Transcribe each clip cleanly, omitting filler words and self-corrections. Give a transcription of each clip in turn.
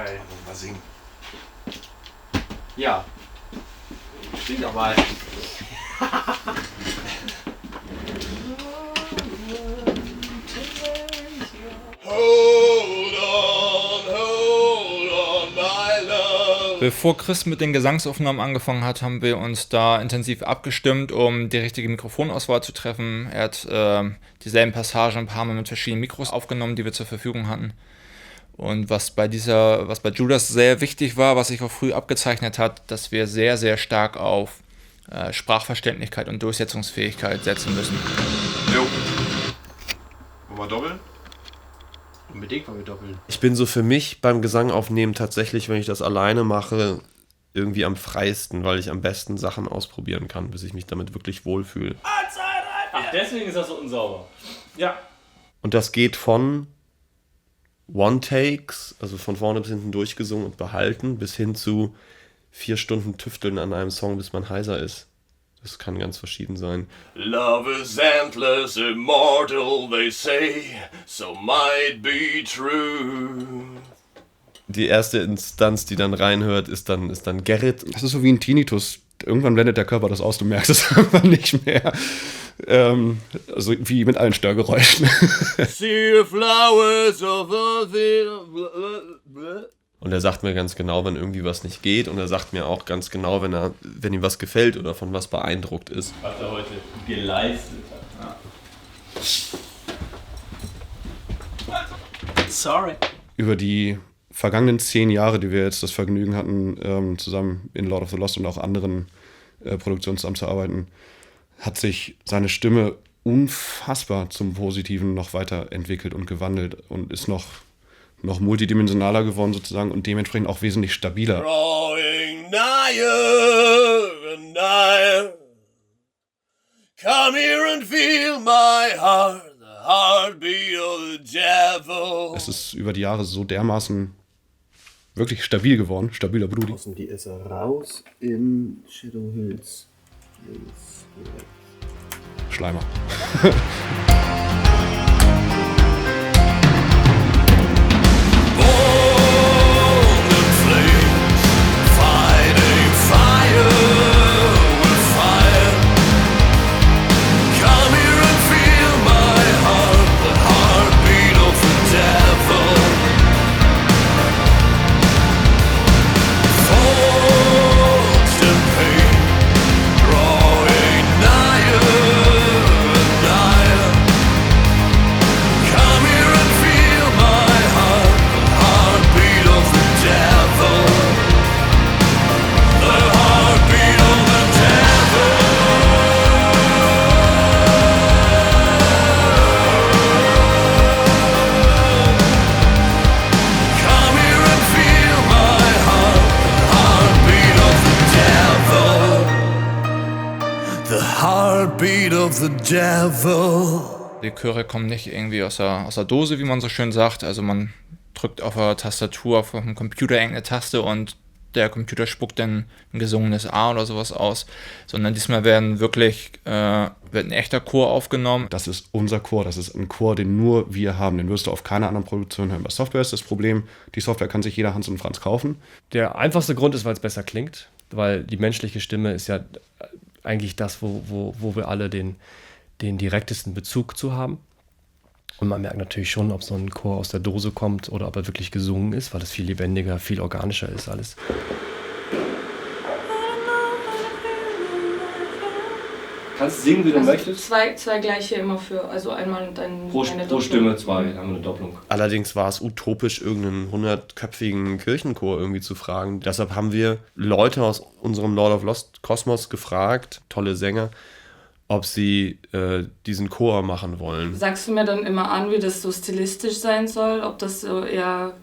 Geil. Mal singen. Ja. Sing doch mal. Bevor Chris mit den Gesangsaufnahmen angefangen hat, haben wir uns da intensiv abgestimmt, um die richtige Mikrofonauswahl zu treffen. Er hat dieselben Passagen ein paar Mal mit verschiedenen Mikros aufgenommen, die wir zur Verfügung hatten. Und was bei Judas sehr wichtig war, was sich auch früh abgezeichnet hat, dass wir sehr, sehr stark auf Sprachverständlichkeit und Durchsetzungsfähigkeit setzen müssen. Jo. Wollen wir doppeln? Unbedingt wollen wir doppeln. Ich bin so für mich beim Gesang aufnehmen tatsächlich, wenn ich das alleine mache, irgendwie am freisten, weil ich am besten Sachen ausprobieren kann, bis ich mich damit wirklich wohlfühle. Ach, deswegen ist das so unsauber. Ja. Und das geht von One-Takes, also von vorne bis hinten durchgesungen und behalten, bis hin zu 4 Stunden tüfteln an einem Song, bis man heiser ist. Das kann ganz verschieden sein. Love is endless, immortal, they say, so might be true. Die erste Instanz, die dann reinhört, ist dann Gerrit. Das ist so wie ein Tinnitus. Irgendwann blendet der Körper das aus, du merkst es irgendwann nicht mehr. Also wie mit allen Störgeräuschen. See flowers of a field. Und er sagt mir ganz genau, wenn irgendwie was nicht geht. Und er sagt mir auch ganz genau, wenn ihm was gefällt oder von was beeindruckt ist. Was er heute geleistet hat. Ja. Sorry. Über die vergangenen 10 Jahre, die wir jetzt das Vergnügen hatten, zusammen in Lord of the Lost und auch anderen Produktionen zusammenzuarbeiten, hat sich seine Stimme unfassbar zum Positiven noch weiterentwickelt und gewandelt und ist noch multidimensionaler geworden sozusagen und dementsprechend auch wesentlich stabiler. Drawing nigher and nigher. Come here and feel my heart, the heartbeat of the devil. Es ist über die Jahre so dermaßen wirklich stabil geworden, stabiler Brudi. Und die ist er raus in Shadow Hills. Schleimer. Die Chöre kommen nicht irgendwie aus der Dose, wie man so schön sagt. Also man drückt auf der Tastatur, auf dem Computer irgendeine Taste und der Computer spuckt dann ein gesungenes A oder sowas aus. Sondern diesmal wird ein echter Chor aufgenommen. Das ist unser Chor, das ist ein Chor, den nur wir haben. Den wirst du auf keiner anderen Produktion hören. Bei Software ist das Problem, die Software kann sich jeder Hans und Franz kaufen. Der einfachste Grund ist, weil es besser klingt. Weil die menschliche Stimme ist ja eigentlich das, wo wir alle den direktesten Bezug zu haben. Und man merkt natürlich schon, ob so ein Chor aus der Dose kommt oder ob er wirklich gesungen ist, weil es viel lebendiger, viel organischer ist alles. Kannst singen, wie du möchtest. Zwei gleiche immer für, also einmal und dann Pro Stimme 2, haben wir eine Doppelung. Allerdings war es utopisch, irgendeinen 100-köpfigen Kirchenchor irgendwie zu fragen. Deshalb haben wir Leute aus unserem Lord of Lost Kosmos gefragt, tolle Sänger, ob sie diesen Chor machen wollen. Sagst du mir dann immer an, wie das so stilistisch sein soll? Ob das so eher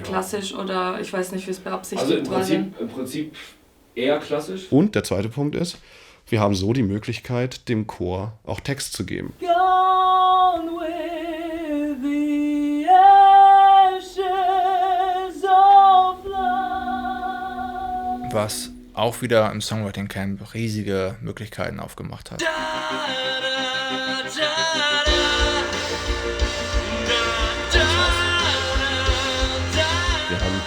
klassisch oder ich weiß nicht, wie es beabsichtigt war. Also im Prinzip eher klassisch. Und der zweite Punkt ist, wir haben so die Möglichkeit, dem Chor auch Text zu geben. Gone with the ashes of love. Was auch wieder im Songwriting Camp riesige Möglichkeiten aufgemacht hat. Wir haben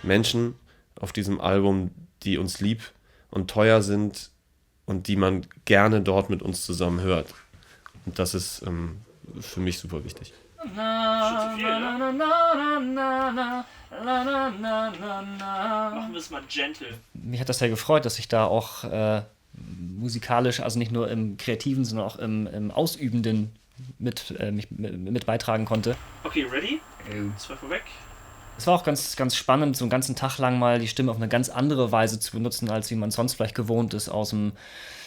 Menschen auf diesem Album, die uns lieb und teuer sind und die man gerne dort mit uns zusammen hört. Und das ist für mich super wichtig. Machen wir es mal gentle. Mich hat das sehr gefreut, dass ich da auch musikalisch, also nicht nur im Kreativen, sondern auch im Ausübenden mit beitragen konnte. Okay, ready? 2 vorweg. Es war auch ganz, ganz spannend, so einen ganzen Tag lang mal die Stimme auf eine ganz andere Weise zu benutzen, als wie man sonst vielleicht gewohnt ist aus dem,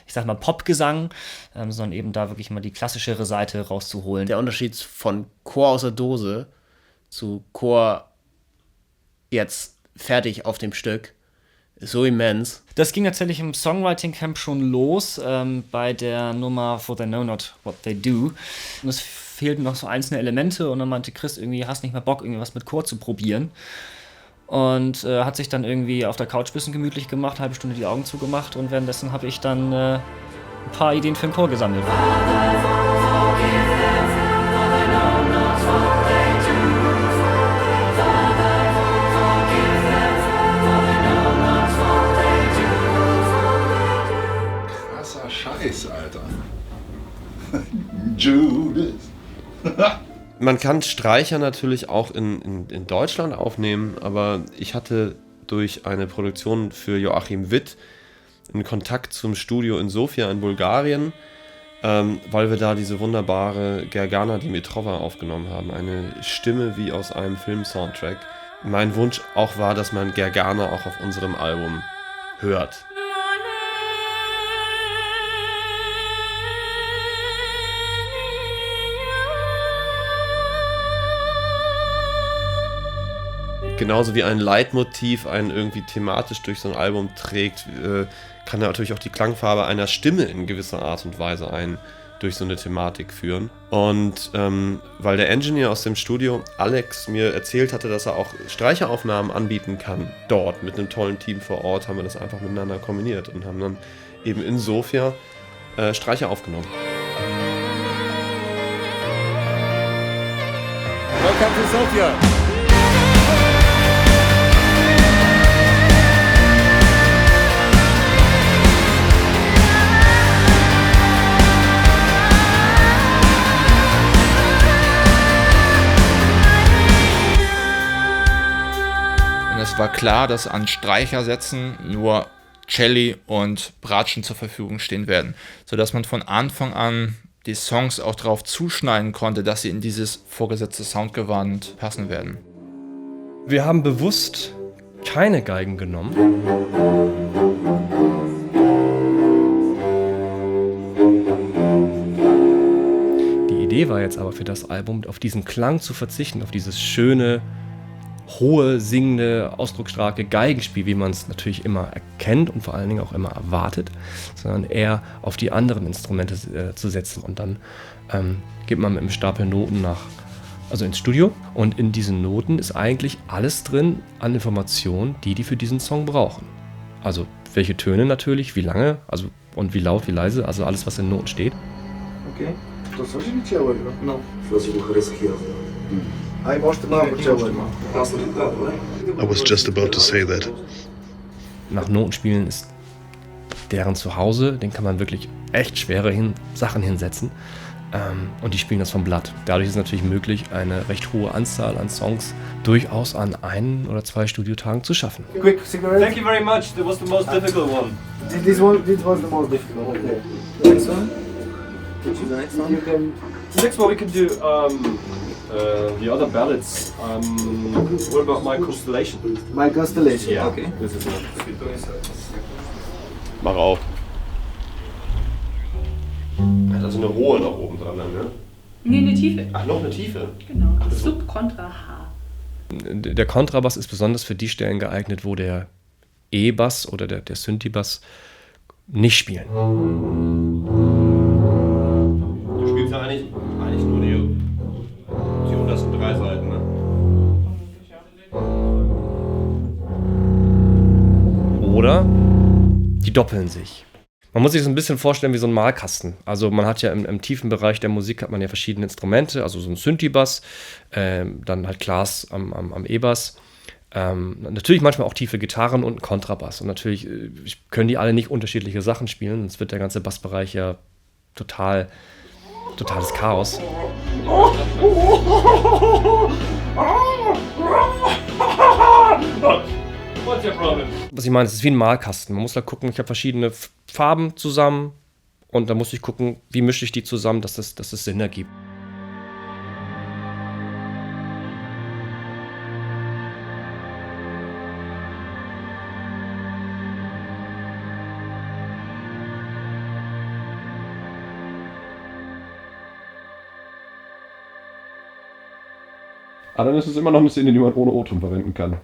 ich sag mal, Popgesang, sondern eben da wirklich mal die klassischere Seite rauszuholen. Der Unterschied von Chor aus der Dose zu Chor jetzt fertig auf dem Stück ist so immens. Das ging tatsächlich im Songwriting Camp schon los, bei der Nummer For They Know Not What They Do. Und es fehlten noch so einzelne Elemente und dann meinte Chris irgendwie, hast nicht mehr Bock, irgendwie was mit Chor zu probieren. Und hat sich dann irgendwie auf der Couch ein bisschen gemütlich gemacht, eine halbe Stunde die Augen zugemacht und währenddessen habe ich dann ein paar Ideen für den Chor gesammelt. Krasser Scheiß, Alter. Judas. Man kann Streicher natürlich auch in Deutschland aufnehmen, aber ich hatte durch eine Produktion für Joachim Witt einen Kontakt zum Studio in Sofia in Bulgarien, weil wir da diese wunderbare Gergana Dimitrova aufgenommen haben. Eine Stimme wie aus einem Film-Soundtrack. Mein Wunsch auch war, dass man Gergana auch auf unserem Album hört. Genauso wie ein Leitmotiv einen irgendwie thematisch durch so ein Album trägt, kann natürlich auch die Klangfarbe einer Stimme in gewisser Art und Weise durch so eine Thematik führen. Und weil der Engineer aus dem Studio, Alex, mir erzählt hatte, dass er auch Streicheraufnahmen anbieten kann, dort mit einem tollen Team vor Ort, haben wir das einfach miteinander kombiniert und haben dann eben in Sofia Streicher aufgenommen. Welcome to Sofia. Es war klar, dass an Streichersätzen nur Celli und Bratschen zur Verfügung stehen werden, sodass man von Anfang an die Songs auch darauf zuschneiden konnte, dass sie in dieses vorgesetzte Soundgewand passen werden. Wir haben bewusst keine Geigen genommen. Die Idee war jetzt aber für das Album, auf diesen Klang zu verzichten, auf dieses schöne, hohe, singende, ausdrucksstarke Geigenspiel, wie man es natürlich immer erkennt und vor allen Dingen auch immer erwartet, sondern eher auf die anderen Instrumente zu setzen. Und dann geht man mit einem Stapel Noten ins Studio und in diesen Noten ist eigentlich alles drin an Informationen, die für diesen Song brauchen. Also welche Töne natürlich, wie lange, also und wie laut, wie leise, also alles, was in Noten steht. Okay. No. I was just about to say that. Nach Notenspielen ist deren Zuhause, den kann man wirklich echt schwere Sachen hinsetzen. Und die spielen das vom Blatt. Dadurch ist es natürlich möglich, eine recht hohe Anzahl an Songs durchaus an 1 oder 2 Studiotagen zu schaffen. Quick cigarette. Thank you very much. That was the most difficult one. This was the most difficult. Okay. Next one. Which is the next one? You can. The next one we can do the other ballads. What about My Constellation? My Constellation. Yeah. Okay. This is one. Mach auf. Hat also eine hohe da oben dran, ne? Nee, eine Tiefe. Ach, noch eine Tiefe? Genau. Sub, Kontra, H. Der Kontrabass ist besonders für die Stellen geeignet, wo der E-Bass oder der Synthi-Bass nicht spielen. Du spielst ja eigentlich nur die untersten 3 Seiten, ne? Oder die doppeln sich. Man muss sich so ein bisschen vorstellen wie so ein Malkasten. Also man hat ja im tiefen Bereich der Musik hat man ja verschiedene Instrumente, also so ein Synthi-Bass, dann halt Klaas am E-Bass, Natürlich manchmal auch tiefe Gitarren und ein Kontrabass. Und natürlich können die alle nicht unterschiedliche Sachen spielen, sonst wird der ganze Bassbereich ja totales Chaos. What's your problem? Was ich meine, es ist wie ein Malkasten. Man muss da gucken, ich habe verschiedene Farben zusammen und da muss ich gucken, wie mische ich die zusammen, dass es Sinn ergibt. Aber dann ist es immer noch eine Szene, die man ohne O-Ton verwenden kann.